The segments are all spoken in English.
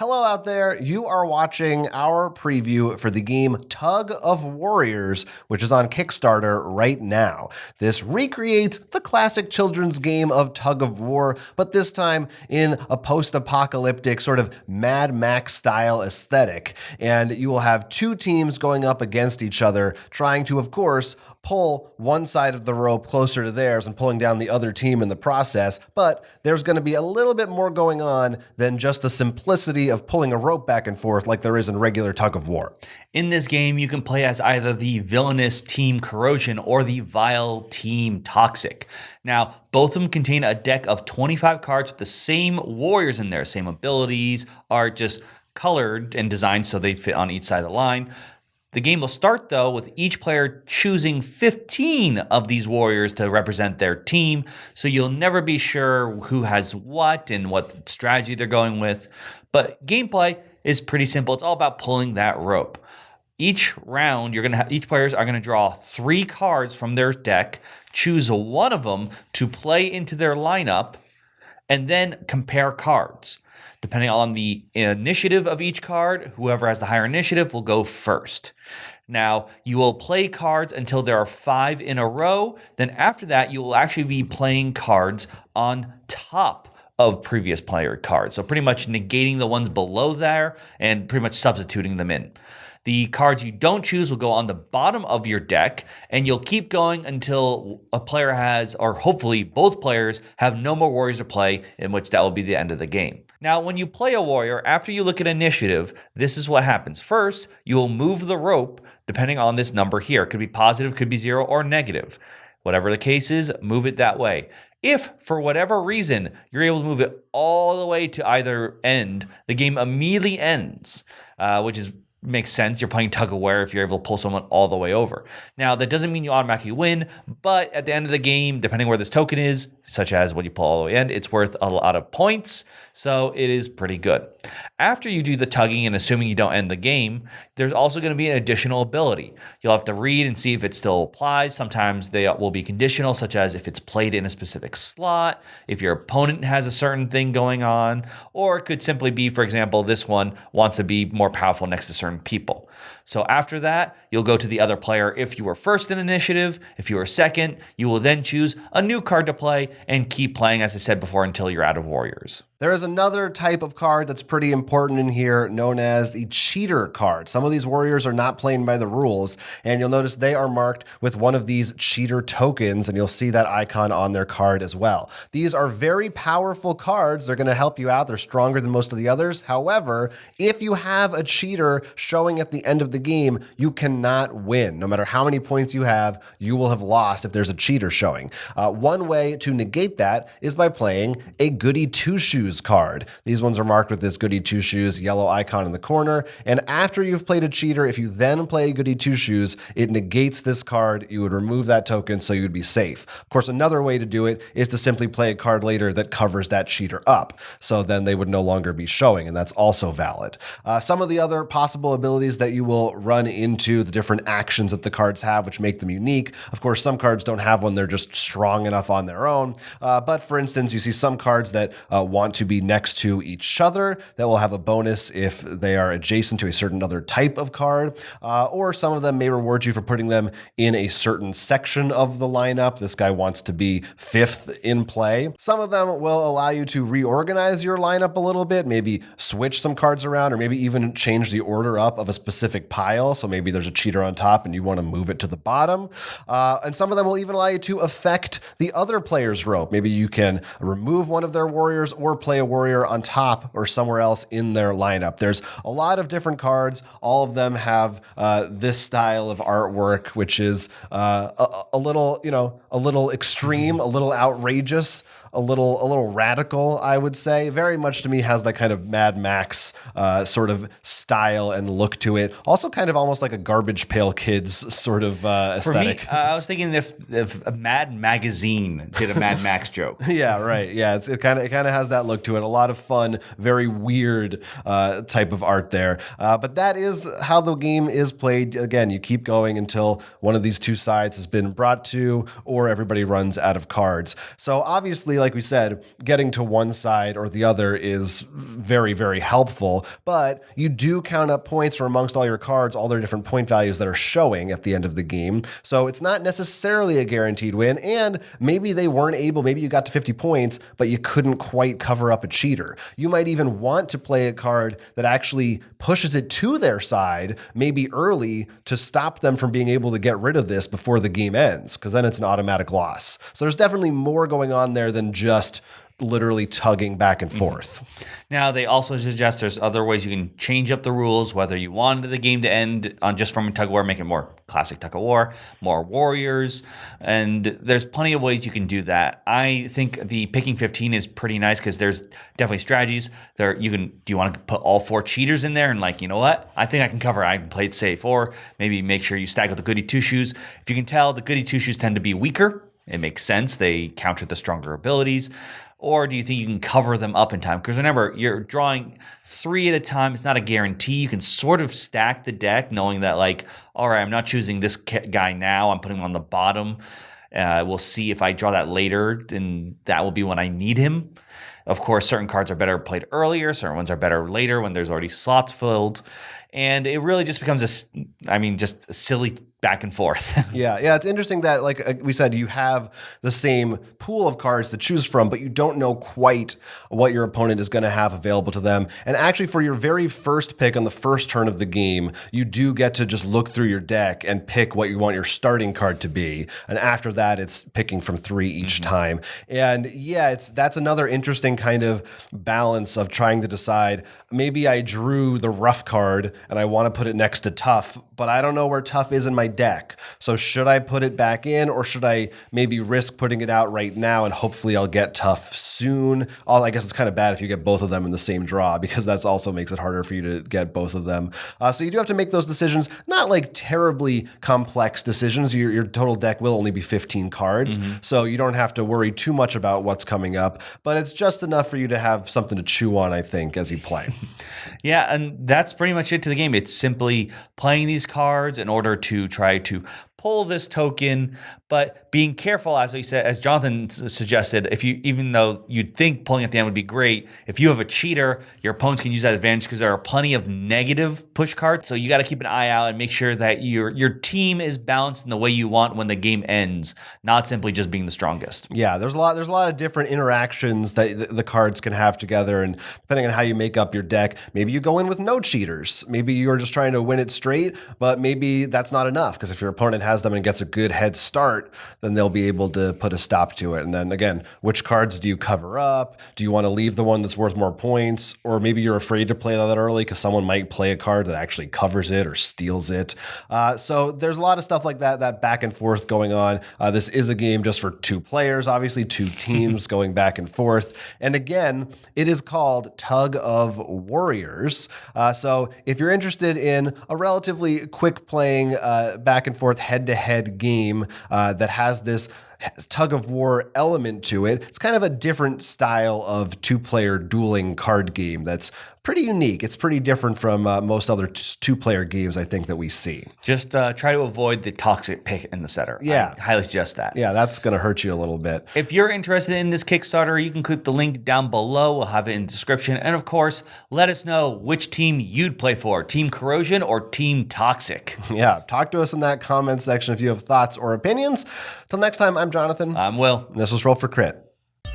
Hello out there. You are watching our preview for the game Tug of Warriors, which is on Kickstarter right now. This recreates the classic children's game of Tug of War, but this time in a post-apocalyptic sort of Mad Max style aesthetic. And you will have two teams going up against each other, trying to, of course, pull one side of the rope closer to theirs and pulling down the other team in the process, but there's going to be a little bit more going on than just the simplicity of pulling a rope back and forth like there is in regular Tug of War. In this game, you can play as either the villainous Team Corrosion or the vile Team Toxic. Now, both of them contain a deck of 25 cards with the same warriors in there, same abilities, are just colored and designed so they fit on each side of the line. The game will start, though, with each player choosing 15 of these warriors to represent their team, so you'll never be sure who has what and what strategy they're going with. But gameplay is pretty simple. It's all about pulling that rope. Each round, each players are going to draw 3 cards from their deck, choose one of them to play into their lineup, and then compare cards. Depending on the initiative of each card, whoever has the higher initiative will go first. Now, you will play cards until there are 5 in a row. Then after that, you will actually be playing cards on top of previous player cards. So pretty much negating the ones below there and pretty much substituting them in. The cards you don't choose will go on the bottom of your deck, and you'll keep going until a player has, or hopefully both players, have no more warriors to play, in which that will be the end of the game. Now, when you play a warrior, after you look at initiative, this is what happens. First, you will move the rope depending on this number here. It could be positive, could be 0, or negative. Whatever the case is, move it that way. If, for whatever reason, you're able to move it all the way to either end, the game immediately ends, which makes sense. You're playing Tug of War if you're able to pull someone all the way over. Now, that doesn't mean you automatically win, but at the end of the game, depending where this token is, such as when you pull all the way in, it's worth a lot of points, so it is pretty good. After you do the tugging and assuming you don't end the game, there's also going to be an additional ability. You'll have to read and see if it still applies. Sometimes they will be conditional, such as if it's played in a specific slot, if your opponent has a certain thing going on, or it could simply be, for example, this one wants to be more powerful next to certain people. So after that, you'll go to the other player. If you were first in initiative, if you were second, you will then choose a new card to play and keep playing, as I said before, until you're out of warriors. There is another type of card that's pretty important in here known as the cheater card. Some of these warriors are not playing by the rules, and you'll notice they are marked with one of these cheater tokens, and you'll see that icon on their card as well. These are very powerful cards. They're going to help you out. They're stronger than most of the others. However, if you have a cheater showing at the end of the game, you cannot win. No matter how many points you have, you will have lost if there's a cheater showing. One way to negate that is by playing a goody two-shoes card. These ones are marked with this goody two-shoes yellow icon in the corner, and after you've played a cheater, if you then play a goody two-shoes, it negates this card. You would remove that token so you would be safe. Of course, another way to do it is to simply play a card later that covers that cheater up, so then they would no longer be showing, and that's also valid. Some of the other possible abilities that you will run into, the different actions that the cards have, which make them unique. Of course, some cards don't have one. They're just strong enough on their own. But for instance, you see some cards that want to be next to each other that will have a bonus if they are adjacent to a certain other type of card. Or some of them may reward you for putting them in a certain section of the lineup. This guy wants to be 5th in play. Some of them will allow you to reorganize your lineup a little bit, maybe switch some cards around, or maybe even change the order up of a specific pile. So maybe there's a cheater on top and you want to move it to the bottom. And some of them will even allow you to affect the other player's rope. Maybe you can remove one of their warriors or play a warrior on top or somewhere else in their lineup. There's a lot of different cards. All of them have this style of artwork, which is a little extreme, a little outrageous, a little radical, I would say. Very much to me has that kind of Mad Max sort of style and look to it. Also kind of almost like a Garbage Pail Kids sort of aesthetic. For me, I was thinking if a Mad Magazine did a Mad Max joke. Yeah, right. Yeah, it kind of has that look to it. A lot of fun, very weird type of art there. But that is how the game is played. Again, you keep going until one of these two sides has been brought to, or everybody runs out of cards. So obviously, like we said, getting to one side or the other is very, very helpful, but you do count up points from amongst all your cards, all their different point values that are showing at the end of the game. So it's not necessarily a guaranteed win, and maybe they weren't able, maybe you got to 50 points, but you couldn't quite cover up a cheater. You might even want to play a card that actually pushes it to their side, maybe early, to stop them from being able to get rid of this before the game ends, because then it's an automatic loss. So there's definitely more going on there than just literally tugging back and forth. Now, they also suggest there's other ways you can change up the rules, whether you wanted the game to end on just from a tug of war, make it more classic tug of war, more warriors, and there's plenty of ways you can do that. I think the picking 15 is pretty nice because there's definitely strategies. Do you want to put all 4 cheaters in there and like, you know what? I think I can cover. I can play it safe, or maybe make sure you stack with the goody 2-shoes. If you can tell, the goody 2-shoes tend to be weaker. It makes sense. They counter the stronger abilities. Or do you think you can cover them up in time? Because remember, you're drawing 3 at a time. It's not a guarantee. You can sort of stack the deck knowing that, like, all right, I'm not choosing this guy now. I'm putting him on the bottom. We'll see if I draw that later, then that will be when I need him. Of course, certain cards are better played earlier. Certain ones are better later when there's already slots filled. And it really just becomes just a silly back and forth. Yeah, it's interesting that, like we said, you have the same pool of cards to choose from, but you don't know quite what your opponent is going to have available to them. And actually, for your very first pick on the first turn of the game, you do get to just look through your deck and pick what you want your starting card to be. And after that, it's picking from 3 each time. And yeah, that's another interesting kind of balance of trying to decide, maybe I drew the rough card and I want to put it next to tough, but I don't know where tough is in my deck. So should I put it back in, or should I maybe risk putting it out right now and hopefully I'll get tough soon? I guess it's kind of bad if you get both of them in the same draw, because that's also makes it harder for you to get both of them. So you do have to make those decisions, not like terribly complex decisions. Your total deck will only be 15 cards, so you don't have to worry too much about what's coming up, but it's just enough for you to have something to chew on, I think, as you play. Yeah, and that's pretty much it to the game. It's simply playing these cards in order to try to pull this token, but being careful, as we said, as Jonathan suggested, even though you'd think pulling at the end would be great, if you have a cheater, your opponents can use that advantage because there are plenty of negative push cards. So you got to keep an eye out and make sure that your team is balanced in the way you want when the game ends, not simply just being the strongest. Yeah, there's a lot of different interactions that the cards can have together, and depending on how you make up your deck, maybe you go in with no cheaters. Maybe you're just trying to win it straight, but maybe that's not enough, because if your opponent has them and gets a good head start, then they'll be able to put a stop to it. And then again, which cards do you cover up? Do you want to leave the one that's worth more points? Or maybe you're afraid to play that early because someone might play a card that actually covers it or steals it. So there's a lot of stuff like that back and forth going on. This is a game just for 2 players, obviously 2 teams going back and forth. And again, it is called Tug of Warriors. So if you're interested in a relatively quick playing back and forth head-to-head game that has this tug of war element to it, it's kind of a different style of 2-player dueling card game that's pretty unique. It's pretty different from most other 2-player games, I think, that we see. Just try to avoid the toxic pick in the center. Yeah. I highly suggest that. Yeah, that's going to hurt you a little bit. If you're interested in this Kickstarter, you can click the link down below. We'll have it in the description. And of course, let us know which team you'd play for, Team Corrosion or Team Toxic. Yeah, talk to us in that comment section if you have thoughts or opinions. Till next time, I'm Jonathan. I'm Will. And this was Roll for Crit.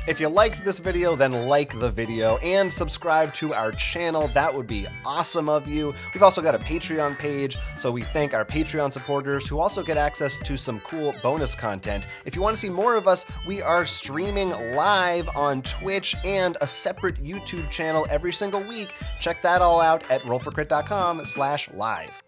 If you liked this video, then like the video and subscribe to our channel. That would be awesome of you. We've also got a Patreon page, so we thank our Patreon supporters who also get access to some cool bonus content. If you want to see more of us, we are streaming live on Twitch and a separate YouTube channel every single week. Check that all out at rollforcrit.com/live.